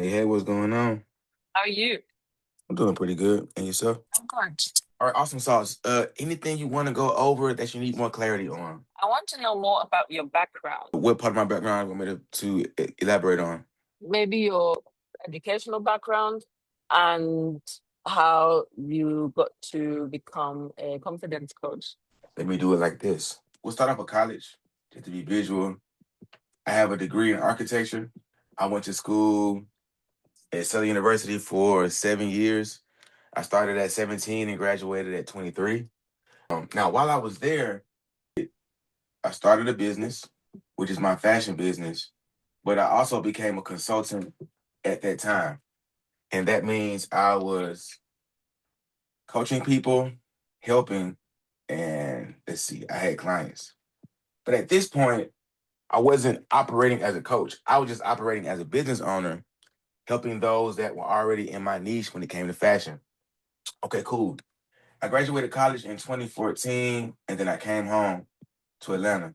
Hey, what's going on? How are you? I'm doing pretty good. And yourself? I'm good. All right, awesome sauce. Anything you want to go over that you need more clarity on? I want to know more about your background, What part of my background you want me to elaborate on? maybe your educational background and how you got to become a confidence coach. Let me do it like this. We'll start off with college, just to be visual. I have a degree in architecture. I went to school at Southern University for 7 years. I started at 17 and graduated at 23. Now, while I was there, I started a business, which is my fashion business, but I also became a consultant at that time. And that means I was coaching people, helping, and let's see, I had clients. But at this point, I wasn't operating as a coach. I was just operating as a business owner, helping those that were already in my niche when it came to fashion. Okay, cool. I graduated college in 2014, and then I came home to Atlanta.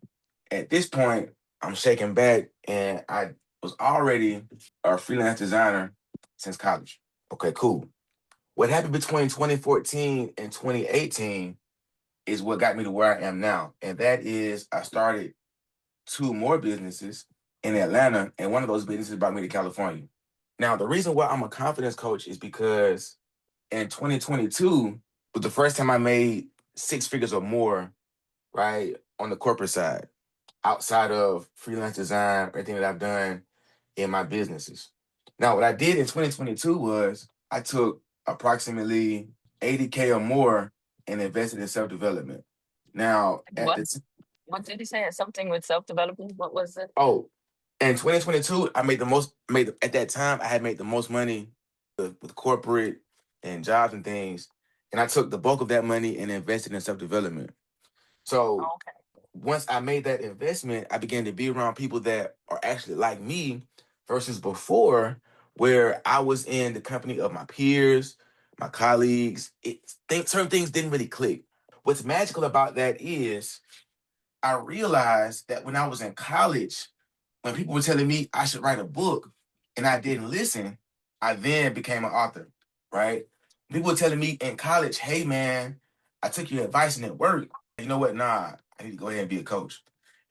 At this point, I'm shaking back, and I was already a freelance designer since college. Okay, cool. What happened between 2014 and 2018 is what got me to where I am now. And that is I started two more businesses in Atlanta, and one of those businesses brought me to California. Now, the reason why I'm a confidence coach is because in 2022 was the first time I made six figures or more, right, on the corporate side, outside of freelance design, everything that I've done in my businesses. Now, what I did in 2022 was I took approximately 80K or more and invested in self development. Now, at What? the What did you say? Something with self-development? What was it? oh, in 2022, I made the most. Made at that time, I had made the most money with corporate and jobs and things, and I took the bulk of that money and invested in self development. So Okay. once I made that investment, I began to be around people that are actually like me versus before, where I was in the company of my peers, my colleagues. Certain things didn't really click. What's magical about that is I realized that when I was in college, when people were telling me I should write a book and I didn't listen, I then became an author, right? People were telling me in college, hey man, I took your advice and it worked. You know what? Nah, I need to go ahead and be a coach.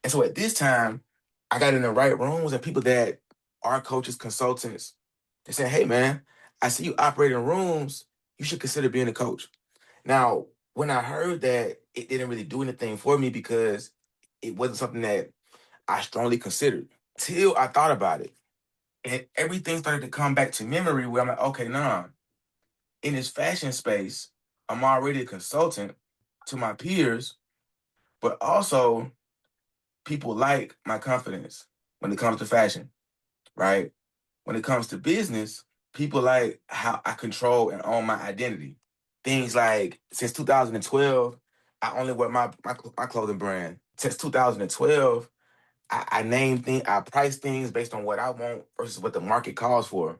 And so at this time, I got in the right rooms and people that are coaches, consultants, they said, hey man, I see you operate in rooms. You should consider being a coach. Now, when I heard that, it didn't really do anything for me because it wasn't something that I strongly considered till I thought about it. And everything started to come back to memory where I'm like, okay, nah, in this fashion space, I'm already a consultant to my peers, but also people like my confidence when it comes to fashion, right? When it comes to business, people like how I control and own my identity. Things like since 2012, I only wear my clothing brand. Since 2012, I name things, I price things based on what I want versus what the market calls for,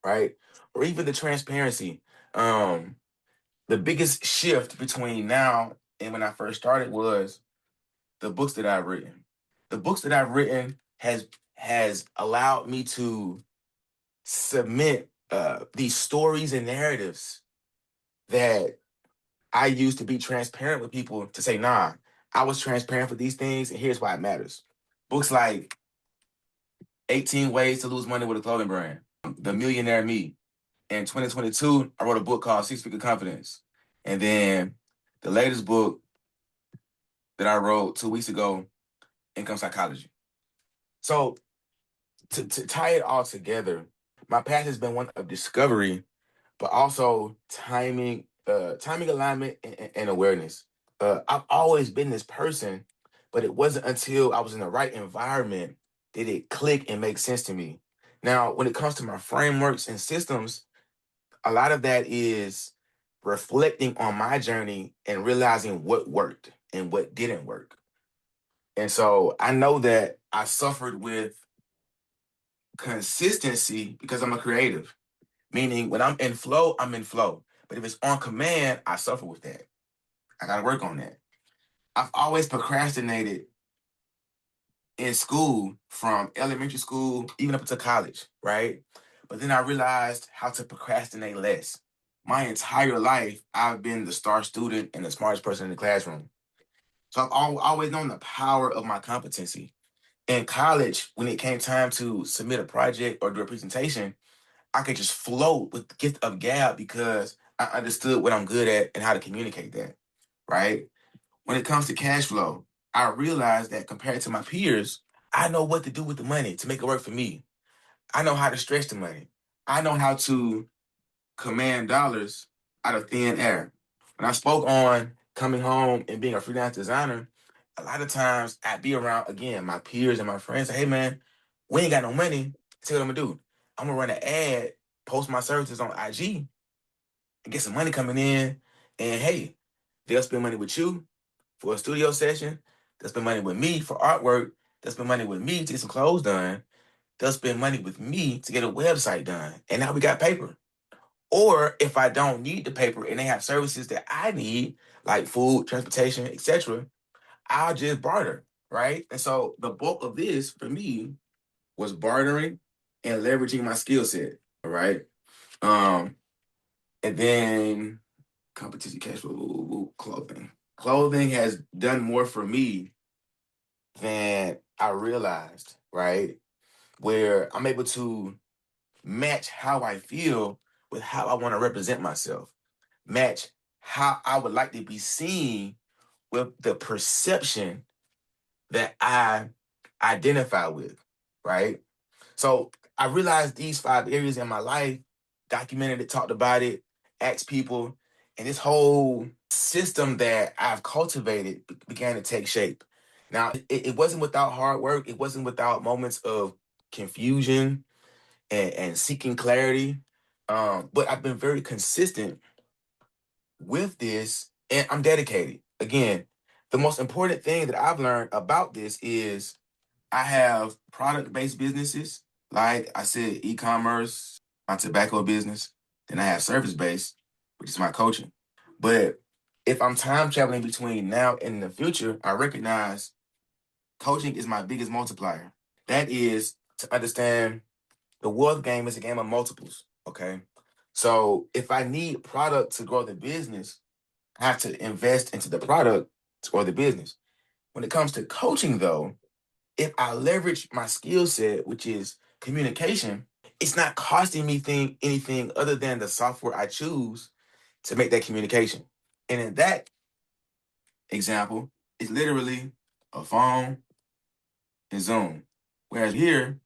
right? Or even the transparency. Um, the biggest shift between now and when I first started was the books that I've written. The books that I've written has allowed me to submit these stories and narratives that I use to be transparent with people to say, nah, I was transparent for these things, and here's why it matters. Books like 18 Ways to Lose Money with a Clothing Brand, The Millionaire Me. In 2022, I wrote a book called Six Figure Confidence. And then the latest book that I wrote 2 weeks ago, Income Psychology. So to tie it all together, my path has been one of discovery, but also timing alignment, and awareness. I've always been this person, but it wasn't until I was in the right environment did it click and make sense to me. Now, when it comes to my frameworks and systems, a lot of that is reflecting on my journey and realizing what worked and what didn't work. And so I know that I suffered with consistency because I'm a creative, meaning when I'm in flow, I'm in flow. But if it's on command, I suffer with that. I got to work on that. I've always procrastinated in school from elementary school, even up to college, right? But then I realized how to procrastinate less. My entire life, I've been the star student and the smartest person in the classroom. So always known the power of my competency. In college, when it came time to submit a project or do a presentation, I could just float with the gift of gab because I understood what I'm good at and how to communicate that, right? When it comes to cash flow, I realized that compared to my peers, I know what to do with the money to make it work for me. I know how to stretch the money. I know how to command dollars out of thin air. When I spoke on coming home and being a freelance designer, a lot of times I'd be around again my peers and my friends. Say, hey man, we ain't got no money. Tell what I'm gonna do. I'm gonna run an ad, post my services on IG, and get some money coming in. And hey, they'll spend money with you for a studio session. They'll spend money with me for artwork. They'll spend money with me to get some clothes done. They'll spend money with me to get a website done. And now we got paper. Or if I don't need the paper and they have services that I need, like food, transportation, etc., I'll just barter, right? And so the bulk of this for me was bartering and leveraging my skill set, all right? Um, and then competition cash flow, clothing. Clothing has done more for me than I realized, right? Where I'm able to match how I feel with how I want to represent myself, match how I would like to be seen with the perception that I identify with, right? So I realized these 5 areas in my life, documented it, talked about it, asked people, and this whole system that I've cultivated began to take shape. Now, it wasn't without hard work. It wasn't without moments of confusion and seeking clarity. But I've been very consistent with this and I'm dedicated. Again, the most important thing that I've learned about this is I have product based businesses, like I said, e commerce, my tobacco business. Then I have service based, which is my coaching. But if I'm time traveling between now and the future, I recognize coaching is my biggest multiplier. That is to understand the wealth game is a game of multiples. Okay. So if I need product to grow the business, I have to invest into the product to grow the business. When it comes to coaching, though, if I leverage my skill set, which is communication, it's not costing me anything other than the software I choose to make that communication. And in that example, it's literally a phone and Zoom. Whereas here,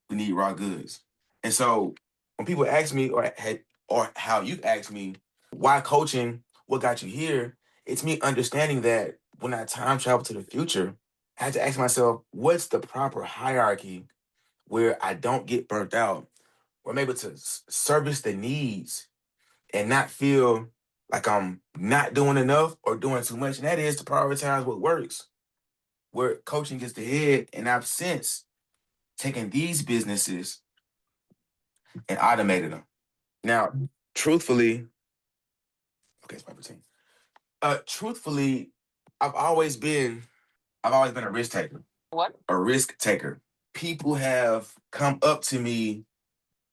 we need raw goods. And so when people ask me or how you ask me why coaching, what got you here, it's me understanding that when I time travel to the future, I had to ask myself, what's the proper hierarchy where I don't get burnt out, where I'm able to service the needs and not feel like I'm not doing enough or doing too much. And that is to prioritize what works, where coaching is the head. And I've since taken these businesses and automated them. Now, truthfully, okay, it's my routine. Truthfully, I've always been I've always been a risk taker. What? A risk taker. People have come up to me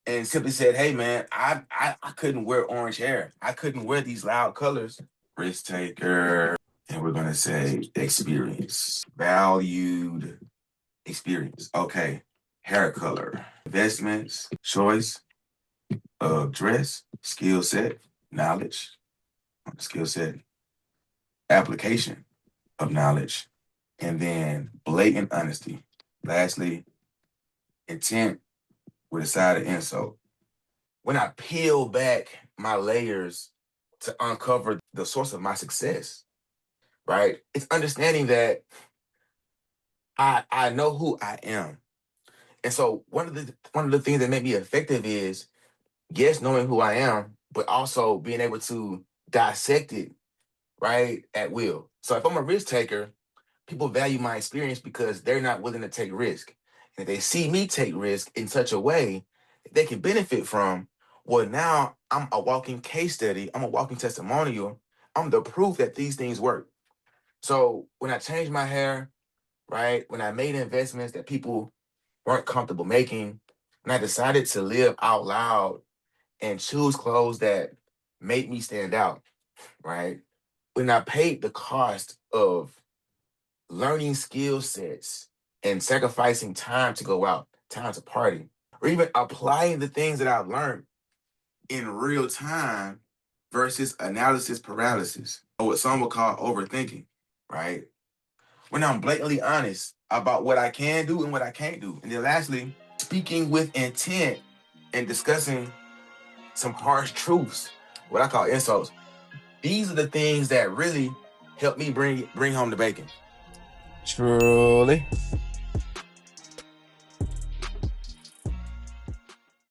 and simply said, "Hey, man, I couldn't wear orange hair. I couldn't wear these loud colors." Risk taker, and we're gonna say experience, valued experience. Okay, hair color, investments, choice of dress, skill set, knowledge, skill set, application of knowledge, and then blatant honesty. Lastly, intent with a side of insult. When I peel back my layers to uncover the source of my success, right? It's understanding that I know who I am. And so one of the things that make me effective is yes, knowing who I am, but also being able to dissect it right at will. So if I'm a risk taker, people value my experience because they're not willing to take risk. And if they see me take risk in such a way that they can benefit from, well, now I'm a walking case study. I'm a walking testimonial. I'm the proof that these things work. So when I changed my hair, right, when I made investments that people weren't comfortable making, When I decided to live out loud and choose clothes that make me stand out, right? When I paid the cost of learning skill sets and sacrificing time to go out, time to party, or even applying the things that I've learned in real time versus analysis paralysis, or what some would call overthinking, right? When I'm blatantly honest about what I can do and what I can't do. And then lastly, speaking with intent and discussing some harsh truths, what I call insults. These are the things that really help me bring home the bacon. Truly.